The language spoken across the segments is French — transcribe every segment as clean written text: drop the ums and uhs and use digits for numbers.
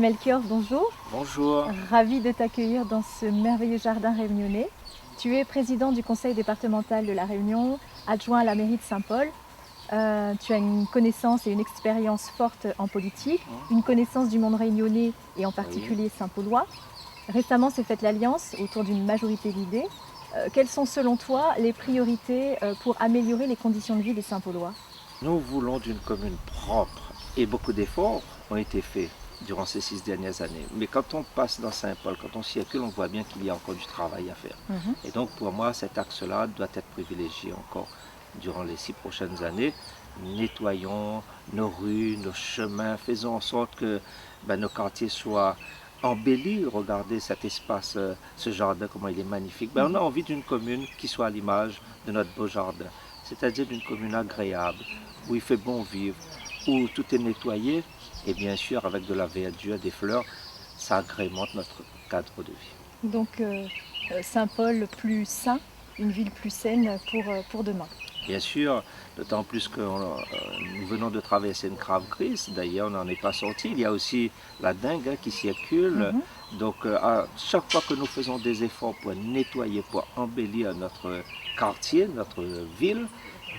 Melchior, bonjour. Bonjour. Ravi de t'accueillir dans ce merveilleux jardin réunionnais. Tu es président du conseil départemental de la Réunion, adjoint à la mairie de Saint-Paul. Tu as une connaissance et une expérience forte en politique, une connaissance du monde réunionnais et en particulier saint-paulois. Récemment s'est faite l'alliance autour d'une majorité d'idées. Quelles sont selon toi les priorités pour améliorer les conditions de vie des Saint-Paulois? Nous voulons d'une commune propre et beaucoup d'efforts ont été faits durant ces 6 dernières années. Mais quand on passe dans Saint-Paul, quand on circule, on voit bien qu'il y a encore du travail à faire. Et donc pour moi, cet axe-là doit être privilégié encore durant les 6 prochaines années. Nettoyons nos rues, nos chemins, faisons en sorte que nos quartiers soient embellis. Regardez cet espace, ce jardin, comment il est magnifique. On a envie d'une commune qui soit à l'image de notre beau jardin, c'est-à-dire d'une commune agréable, où il fait bon vivre, où tout est nettoyé, et bien sûr avec de la verdure, des fleurs, ça agrémente notre cadre de vie. Donc Saint-Paul plus sain, une ville plus saine pour demain. Bien sûr, d'autant plus que nous venons de traverser une grave crise, d'ailleurs on n'en est pas sorti. Il y a aussi la dengue qui circule. Donc à chaque fois que nous faisons des efforts pour nettoyer, pour embellir notre quartier, notre ville,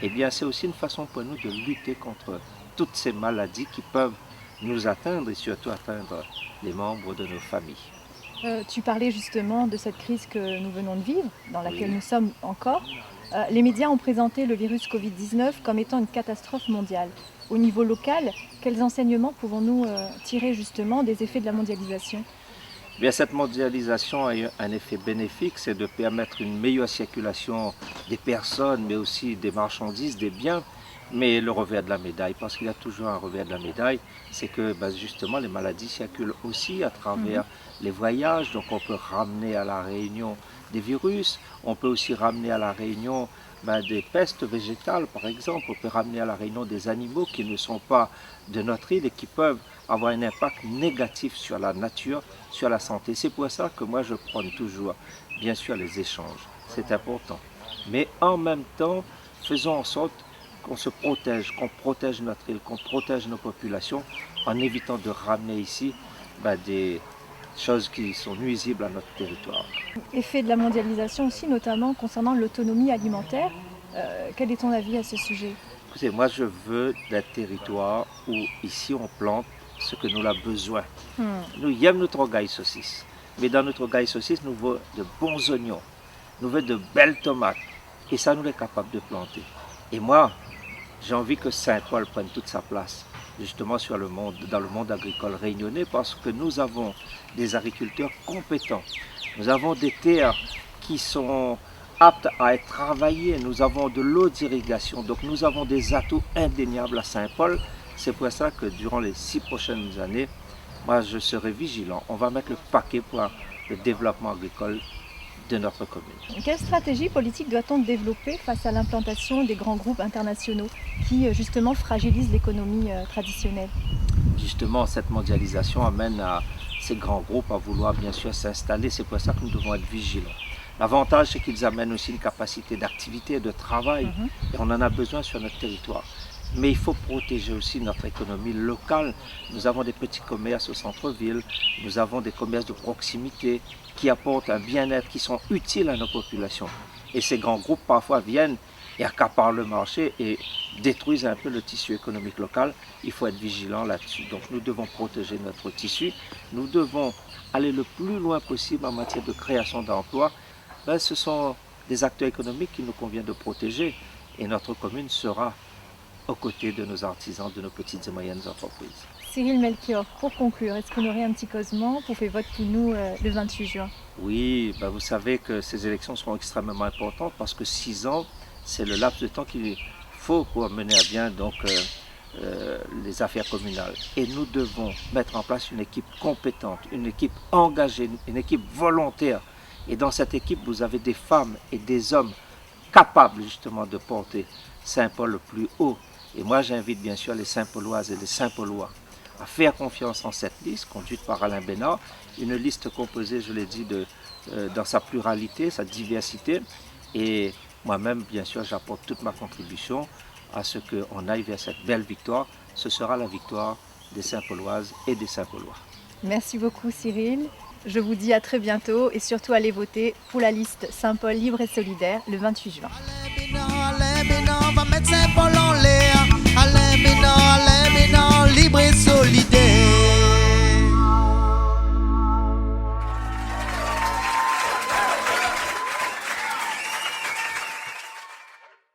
eh bien c'est aussi une façon pour nous de lutter contre toutes ces maladies qui peuvent nous atteindre et surtout atteindre les membres de nos familles. Tu parlais justement de cette crise que nous venons de vivre, dans laquelle nous sommes encore. Les médias ont présenté le virus Covid-19 comme étant une catastrophe mondiale. Au niveau local, quels enseignements pouvons-nous tirer justement des effets de la mondialisation? Bien, cette mondialisation a eu un effet bénéfique, c'est de permettre une meilleure circulation des personnes, mais aussi des marchandises, des biens. Mais le revers de la médaille, parce qu'il y a toujours un revers de la médaille, c'est que justement les maladies circulent aussi à travers les voyages. Donc on peut ramener à la Réunion des virus, on peut aussi ramener à la Réunion des pestes végétales par exemple, on peut ramener à la Réunion des animaux qui ne sont pas de notre île et qui peuvent avoir un impact négatif sur la nature, sur la santé. C'est pour ça que moi je prône toujours, bien sûr, les échanges, c'est important. Mais en même temps, faisons en sorte qu'on se protège, qu'on protège notre île, qu'on protège nos populations en évitant de ramener ici des choses qui sont nuisibles à notre territoire. Effet de la mondialisation aussi, notamment concernant l'autonomie alimentaire. Quel est ton avis à ce sujet? Écoutez, moi je veux des territoires où ici on plante ce que nous avons besoin. Nous aimons notre gaille saucisse, mais dans notre gaille saucisse nous voulons de bons oignons, nous voulons de belles tomates et ça nous est capable de planter. Et moi, j'ai envie que Saint-Paul prenne toute sa place, justement dans le monde agricole réunionnais, parce que nous avons des agriculteurs compétents. Nous avons des terres qui sont aptes à être travaillées. Nous avons de l'eau d'irrigation. Donc nous avons des atouts indéniables à Saint-Paul. C'est pour ça que durant les 6 prochaines années, moi je serai vigilant. On va mettre le paquet pour le développement agricole de notre commune. Quelle stratégie politique doit-on développer face à l'implantation des grands groupes internationaux qui justement fragilisent l'économie traditionnelle? Justement, cette mondialisation amène à ces grands groupes à vouloir bien sûr s'installer. C'est pour ça que nous devons être vigilants. L'avantage, c'est qu'ils amènent aussi une capacité d'activité et de travail et on en a besoin sur notre territoire. Mais il faut protéger aussi notre économie locale. Nous avons des petits commerces au centre-ville, nous avons des commerces de proximité qui apportent un bien-être, qui sont utiles à nos populations. Et ces grands groupes parfois viennent et accaparent le marché et détruisent un peu le tissu économique local. Il faut être vigilant là-dessus. Donc nous devons protéger notre tissu, nous devons aller le plus loin possible en matière de création d'emplois. Ce sont des acteurs économiques qu'il nous convient de protéger et notre commune sera aux côtés de nos artisans, de nos petites et moyennes entreprises. Cyril Melchior, pour conclure, est-ce qu'on aurait un petit causement pour faire vote pour nous le 28 juin? Oui, vous savez que ces élections seront extrêmement importantes parce que 6 ans, c'est le laps de temps qu'il faut pour mener à bien les affaires communales. Et nous devons mettre en place une équipe compétente, une équipe engagée, une équipe volontaire. Et dans cette équipe, vous avez des femmes et des hommes capables justement de porter Saint-Paul le plus haut. Et moi, j'invite bien sûr les Saint-Pauloises et les Saint-Paulois à faire confiance en cette liste conduite par Alain Bénard, une liste composée, je l'ai dit, dans sa pluralité, sa diversité. Et moi-même, bien sûr, j'apporte toute ma contribution à ce qu'on aille vers cette belle victoire. Ce sera la victoire des Saint-Pauloises et des Saint-Paulois. Merci beaucoup Cyril. Je vous dis à très bientôt et surtout allez voter pour la liste Saint-Paul libre et solidaire le 28 juin.